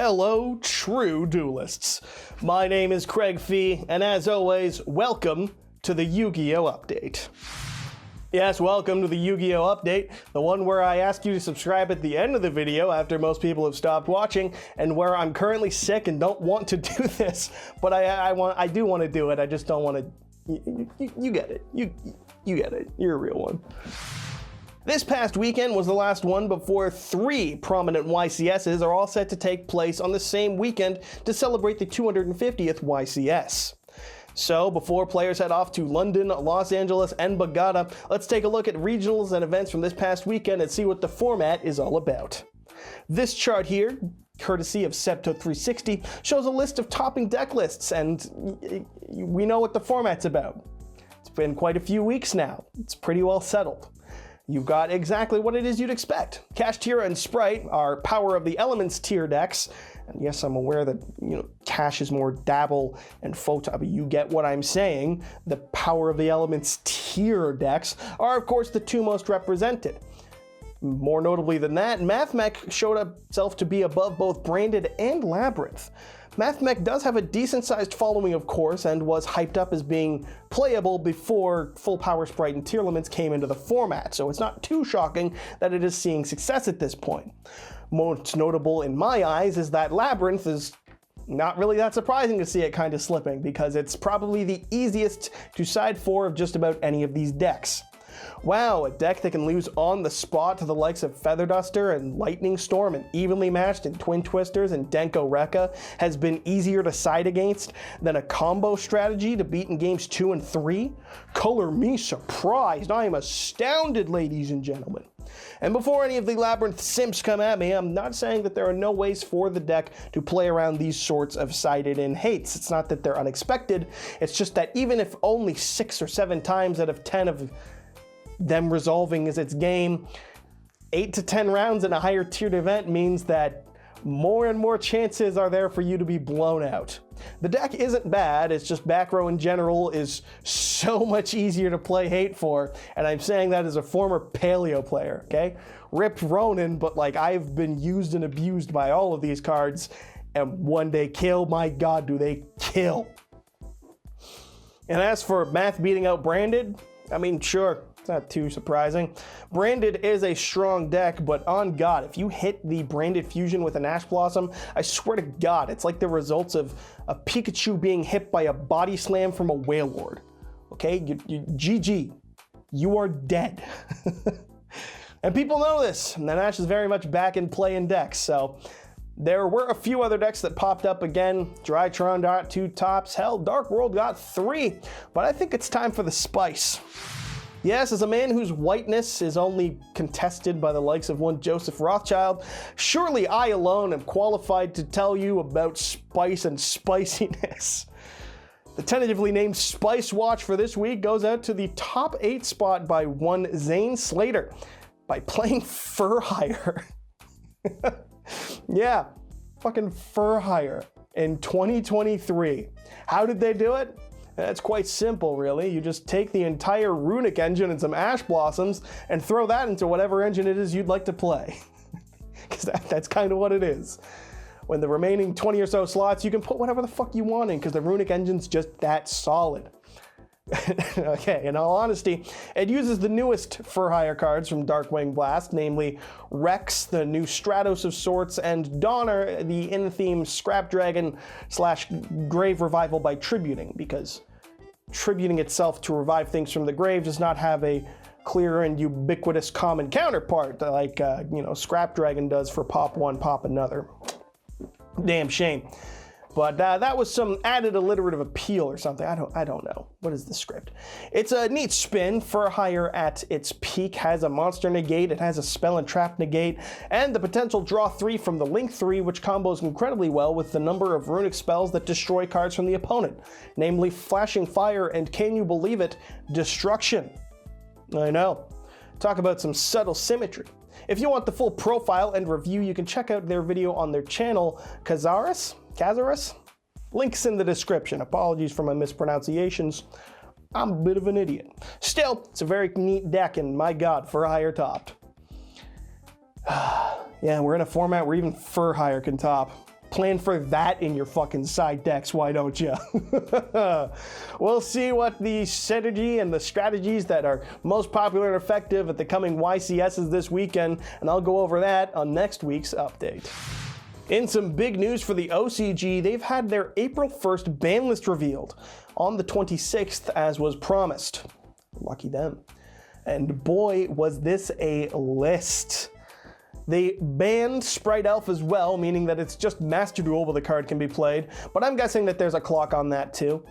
Hello, true duelists. My name is Craig Fee, and as always, welcome to the Yu-Gi-Oh! Update. Yes, welcome to the Yu-Gi-Oh! Update, the one where I ask you to subscribe at the end of the video after most people have stopped watching, and where I'm currently sick and don't want to do this, but I do want to do it. I just don't want to. You get it. You get it. You're a real one. This past weekend was the last one before 3 prominent YCSs are all set to take place on the same weekend to celebrate the 250th YCS. So, before players head off to London, Los Angeles, and Bogota, let's take a look at regionals and events from this past weekend and see what the format is all about. This chart here, courtesy of Septo360, shows a list of topping deck lists, and we know what the format's about. It's been quite a few weeks now. It's pretty well settled. You've got exactly what it is you'd expect. Kashtira and Sprite are Power of the Elements tier decks. And yes, I'm aware that, Cash is more Dabble and Photon, but you get what I'm saying. The Power of the Elements tier decks are, of course, the two most represented. More notably than that, MathMech showed itself to be above both Branded and Labyrinth. MathMech does have a decent-sized following, of course, and was hyped up as being playable before Full Power Sprite and Tier Limits came into the format, so it's not too shocking that it is seeing success at this point. Most notable in my eyes is that Labyrinth is not really that surprising to see it kind of slipping, because it's probably the easiest to side for of just about any of these decks. Wow, a deck that can lose on the spot to the likes of Feather Duster and Lightning Storm and Evenly Matched and Twin Twisters and Denko Rekka has been easier to side against than a combo strategy to beat in games 2 and 3? Color me surprised. I am astounded, ladies and gentlemen. And before any of the Labyrinth simps come at me, I'm not saying that there are no ways for the deck to play around these sorts of sided-in hates. It's not that they're unexpected, it's just that even if only 6 or 7 times out of 10 of them resolving is its game, 8 to 10 rounds in a higher tiered event means that more and more chances are there for you to be blown out. The deck isn't bad, it's just back row in general is so much easier to play hate for, and I'm saying that as a former Paleo player, okay? Ripped Ronin, but I've been used and abused by all of these cards, and one day kill, my god, do they kill. And as for Math beating out Branded, I mean, sure, not too surprising. Branded is a strong deck, but on God, if you hit the Branded Fusion with an Ash Blossom, I swear to God, it's like the results of a Pikachu being hit by a Body Slam from a Wailord. Okay, GG, you are dead. And people know this, and then Ash is very much back in play in decks, so there were a few other decks that popped up again. Drytron got 2 tops, hell, Dark World got 3, but I think it's time for the spice. Yes, as a man whose whiteness is only contested by the likes of one Joseph Rothschild, surely I alone am qualified to tell you about spice and spiciness. The tentatively named Spice Watch for this week goes out to the top 8 spot by one Zane Slater by playing Fur Hire. Yeah, fucking Fur Hire in 2023. How did they do it? It's quite simple, really. You just take the entire Runic engine and some Ash Blossoms and throw that into whatever engine it is you'd like to play. Because that's kind of what it is. When the remaining 20 or so slots, you can put whatever the fuck you want in, because the Runic engine's just that solid. Okay, in all honesty, it uses the newest Fur Hire cards from Darkwing Blast, namely Rex, the new Stratos of sorts, and Donner, the in-theme Scrap Dragon / Grave Revival by Tributing, because tributing itself to revive things from the grave does not have a clear and ubiquitous common counterpart like Scrap Dragon does for Pop 1, Pop another. Damn shame. But that was some added alliterative appeal or something. I don't know. What is the script? It's a neat spin. Fur Hire at its peak has a monster negate, it has a spell and trap negate, and the potential draw 3 from the Link 3, which combos incredibly well with the number of runic spells that destroy cards from the opponent, namely Flashing Fire and, can you believe it, Destruction. I know. Talk about some subtle symmetry. If you want the full profile and review, you can check out their video on their channel, Kazaris? Links in the description. Apologies for my mispronunciations. I'm a bit of an idiot. Still, it's a very neat deck, and my god, Fur Hire topped. Yeah, we're in a format where even Fur Hire can top. plan for that in your fucking side decks, why don't you? We'll see what the synergy and the strategies that are most popular and effective at the coming YCSs this weekend, and I'll go over that on next week's update. In some big news for the OCG, they've had their April 1st ban list revealed on the 26th as was promised. Lucky them. And boy, was this a list. They banned Sprite Elf as well, meaning that it's just Master Duel where the card can be played, but I'm guessing that there's a clock on that too.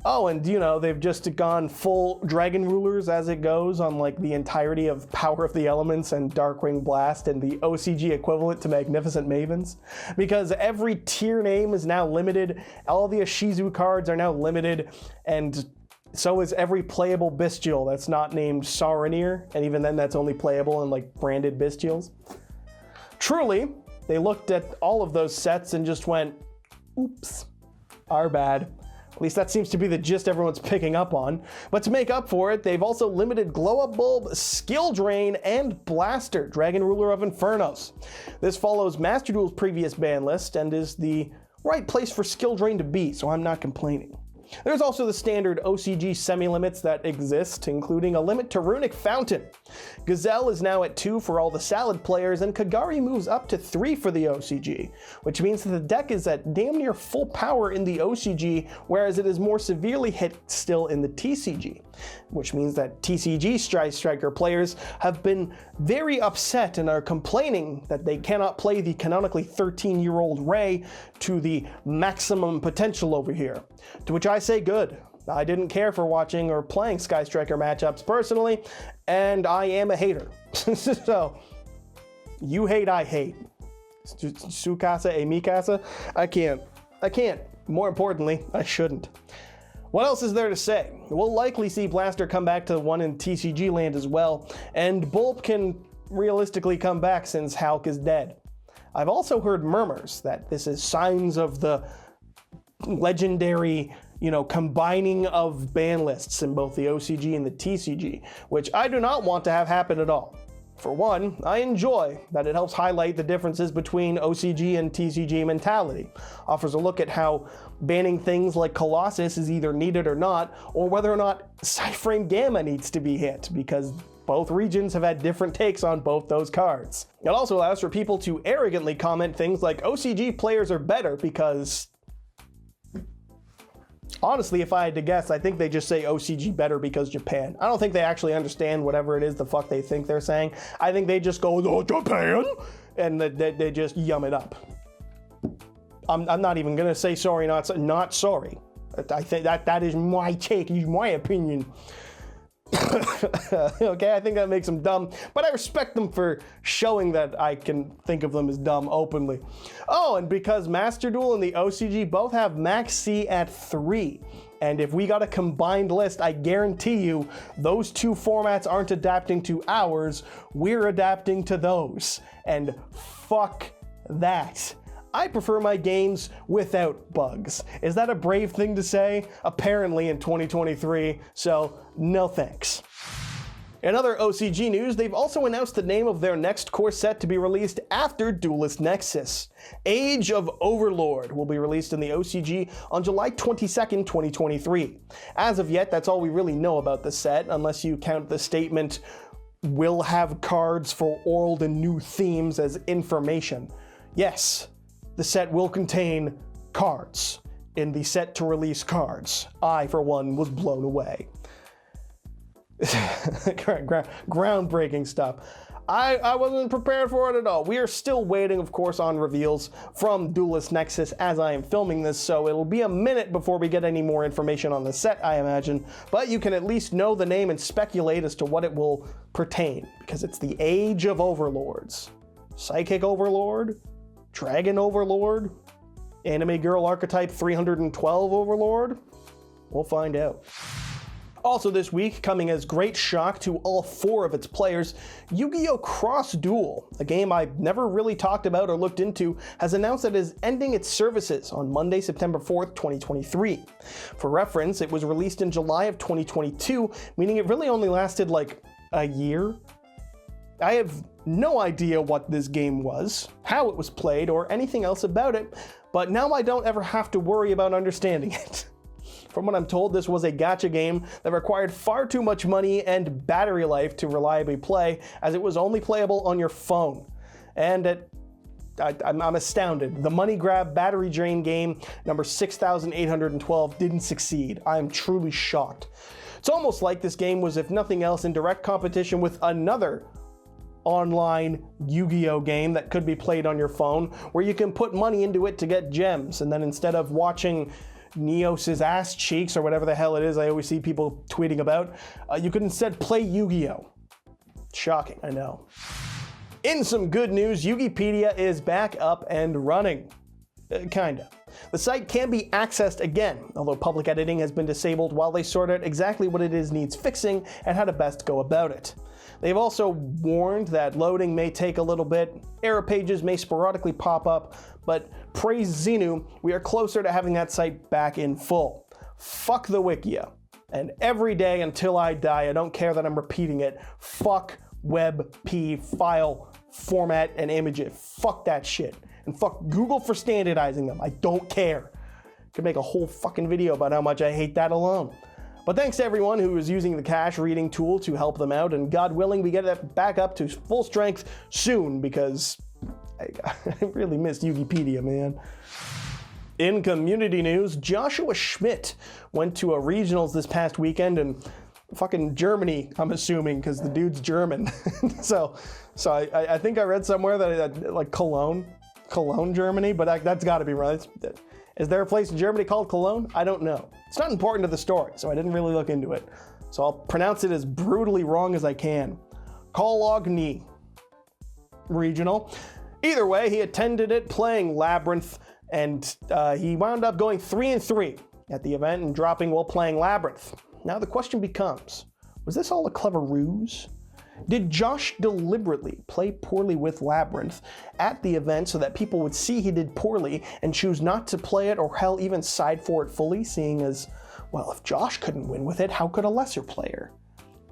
Oh, and you know, they've just gone full Dragon Rulers as it goes on like the entirety of Power of the Elements and Darkwing Blast and the OCG equivalent to Magnificent Mavens. Because every tier name is now limited, all the Ishizu cards are now limited, and so is every playable Bestial that's not named Saronir, and even then that's only playable in like branded Bestials. Truly, they looked at all of those sets and just went, oops, our bad. At least that seems to be the gist everyone's picking up on. But to make up for it, they've also limited Glow Up Bulb, Skill Drain, and Blaster, Dragon Ruler of Infernos. This follows Master Duel's previous ban list and is the right place for Skill Drain to be, so I'm not complaining. There's also the standard OCG semi-limits that exist, including a limit to Runic Fountain. Gazelle is now at 2 for all the Salad players, and Kagari moves up to 3 for the OCG, which means that the deck is at damn near full power in the OCG, whereas it is more severely hit still in the TCG. Which means that TCG Striker players have been very upset and are complaining that they cannot play the canonically 13-year-old Ray to the maximum potential over here. To which I say good. I didn't care for watching or playing Sky Striker matchups personally, and I am a hater. So, you hate, I hate. Sukasa e Mikasa? I can't. More importantly, I shouldn't. What else is there to say? We'll likely see Blaster come back to one in TCG land as well, and Bulb can realistically come back since Hulk is dead. I've also heard murmurs that this is signs of the legendary, combining of ban lists in both the OCG and the TCG, which I do not want to have happen at all. For one, I enjoy that it helps highlight the differences between OCG and TCG mentality, offers a look at how banning things like Colossus is either needed or not, or whether or not Cyframe Gamma needs to be hit, because both regions have had different takes on both those cards. It also allows for people to arrogantly comment things like OCG players are better because... Honestly, if I had to guess, I think they just say OCG better because Japan. I don't think they actually understand whatever it is the fuck they think they're saying. I think they just go, oh, Japan, and they just yum it up. I'm not even gonna say sorry, not sorry. I think that is my take, my opinion. Okay, I think that makes them dumb, but I respect them for showing that I can think of them as dumb openly. Oh, and because Master Duel and the OCG both have Max C at 3, and if we got a combined list, I guarantee you those two formats aren't adapting to ours, we're adapting to those. And fuck that. I prefer my games without bugs. Is that a brave thing to say? Apparently in 2023, so no thanks. In other OCG news, they've also announced the name of their next core set to be released after Duelist Nexus. Age of Overlord will be released in the OCG on July 22nd, 2023. As of yet, that's all we really know about the set, unless you count the statement, "will have cards for old and new themes" as information. Yes. The set will contain cards in the set to release cards. I, for one, was blown away. Groundbreaking stuff. I wasn't prepared for it at all. We are still waiting, of course, on reveals from Duelist Nexus as I am filming this, so it'll be a minute before we get any more information on the set, I imagine. But you can at least know the name and speculate as to what it will pertain, because it's the Age of Overlords. Psychic Overlord? Dragon Overlord? Anime Girl Archetype 312 Overlord? We'll find out. Also this week, coming as great shock to all 4 of its players, Yu-Gi-Oh! Cross Duel, a game I've never really talked about or looked into, has announced that it is ending its services on Monday, September 4th, 2023. For reference, it was released in July of 2022, meaning it really only lasted like a year. I have no idea what this game was, how it was played, or anything else about it, but now I don't ever have to worry about understanding it. From what I'm told, this was a gacha game that required far too much money and battery life to reliably play, as it was only playable on your phone. And I'm astounded. The money grab, battery drain game number 6812 didn't succeed. I am truly shocked. It's almost like this game was, if nothing else, in direct competition with another online Yu-Gi-Oh game that could be played on your phone, where you can put money into it to get gems, and then instead of watching Neos's ass cheeks or whatever the hell it is I always see people tweeting about, you could instead play Yu-Gi-Oh. Shocking, I know. In some good news, Yugipedia is back up and running. Kinda. The site can be accessed again, although public editing has been disabled while they sort out exactly what it is needs fixing and how to best go about it. They've also warned that loading may take a little bit, error pages may sporadically pop up, but praise Xenu, we are closer to having that site back in full. Fuck the Wikia. And every day until I die, I don't care that I'm repeating it, fuck WebP file format and images. Fuck that shit. And fuck Google for standardizing them. I don't care. Could make a whole fucking video about how much I hate that alone. But thanks to everyone who is using the cache reading tool to help them out, and God willing, we get that back up to full strength soon, because I really missed Yugipedia, man. In community news, Joshua Schmidt went to a regionals this past weekend in fucking Germany, I'm assuming, because the dude's German. so I think I read somewhere that like Cologne, Germany, but that's got to be right. Is there a place in Germany called Cologne? I don't know. It's not important to the story, so I didn't really look into it. So I'll pronounce it as brutally wrong as I can. Cologne regional. Either way, he attended it playing Labyrinth, and he wound up going 3-3 at the event and dropping while playing Labyrinth. Now the question becomes, was this all a clever ruse? Did Josh deliberately play poorly with Labyrinth at the event so that people would see he did poorly and choose not to play it, or hell, even side for it fully, seeing as, well, if Josh couldn't win with it, how could a lesser player?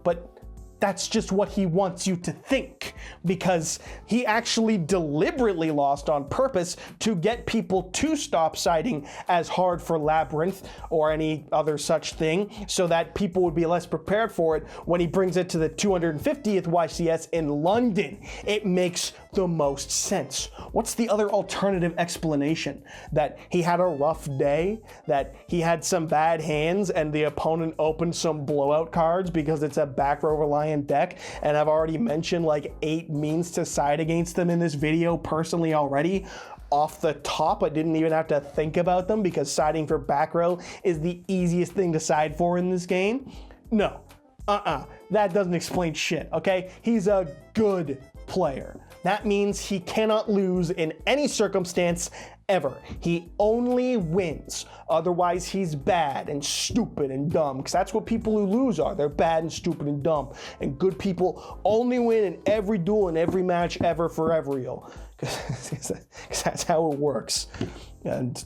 But that's just what he wants you to think, because he actually deliberately lost on purpose to get people to stop siding as hard for Labyrinth or any other such thing, so that people would be less prepared for it when he brings it to the 250th YCS in London. It makes the most sense. What's the other alternative explanation? That he had a rough day? That he had some bad hands and the opponent opened some blowout cards because it's a back row reliant deck, and I've already mentioned like 8 means to side against them in this video personally already. Off the top, I didn't even have to think about them because siding for back row is the easiest thing to side for in this game. No, that doesn't explain shit, okay? He's a good player. That means he cannot lose in any circumstance ever. He only wins. Otherwise, he's bad and stupid and dumb, because that's what people who lose are. They're bad and stupid and dumb. And good people only win in every duel and every match ever Forevereal, because that's how it works. And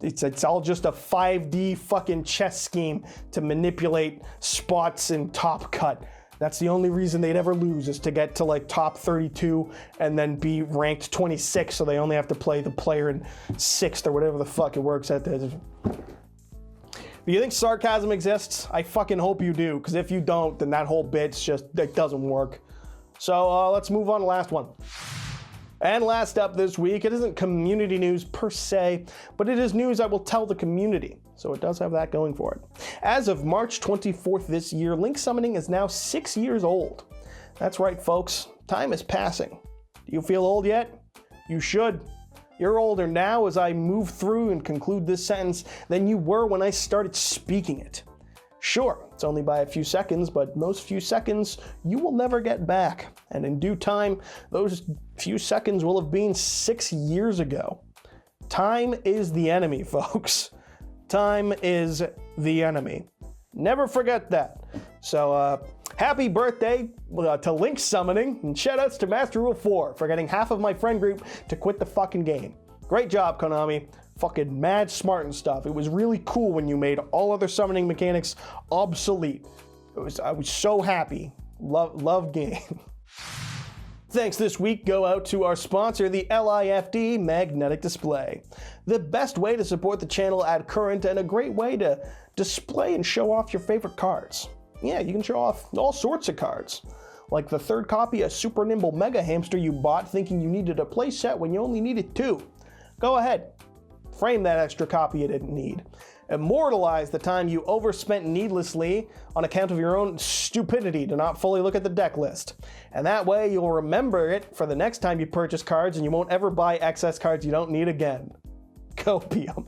it's all just a 5D fucking chess scheme to manipulate spots in Top Cut. That's the only reason they'd ever lose, is to get to like top 32 and then be ranked 26, so they only have to play the player in 6th or whatever the fuck it works at. Do you think sarcasm exists? I fucking hope you do, because if you don't, then that whole bit's just, it doesn't work. So let's move on to the last one. And last up this week, it isn't community news per se, but it is news I will tell the community. So it does have that going for it. As of March 24th this year, Link Summoning is now 6 years old. That's right, folks. Time is passing. Do you feel old yet? You should. You're older now as I move through and conclude this sentence than you were when I started speaking it. Sure, it's only by a few seconds, but those few seconds you will never get back. And in due time, those few seconds will have been 6 years ago. Time is the enemy, folks. Time is the enemy. Never forget that. So, happy birthday to Link Summoning, and shoutouts to Master Rule 4 for getting half of my friend group to quit the fucking game. Great job, Konami. Fucking mad smart and stuff. It was really cool when you made all other summoning mechanics obsolete. I was so happy. Love game. Thanks this week go out to our sponsor, the LIFD Magnetic Display. The best way to support the channel at current and a great way to display and show off your favorite cards. Yeah, you can show off all sorts of cards. Like the third copy of Super Nimble Mega Hamster you bought thinking you needed a play set when you only needed 2. Go ahead, frame that extra copy you didn't need. Immortalize the time you overspent needlessly on account of your own stupidity to not fully look at the deck list. And that way you'll remember it for the next time you purchase cards and you won't ever buy excess cards you don't need again. Copium.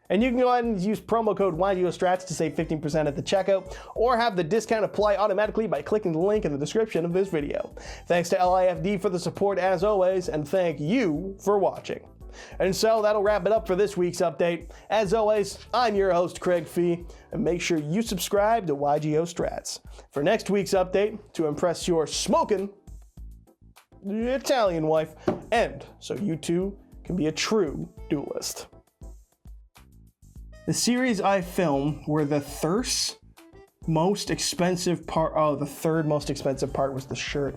And you can go ahead and use promo code YGOHstrats to save 15% at the checkout, or have the discount apply automatically by clicking the link in the description of this video. Thanks to LIFD for the support as always, and thank you for watching. And so that'll wrap it up for this week's update. As always, I'm your host, Craig Fee, and make sure you subscribe to YGO Strats for next week's update to impress your smoking Italian wife, and so you too can be a true duelist. The series I filmed were the third most expensive part. Oh, the third most expensive part was the shirt.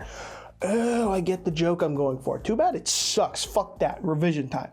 Oh, I get the joke I'm going for. Too bad it sucks. Fuck that. Revision time.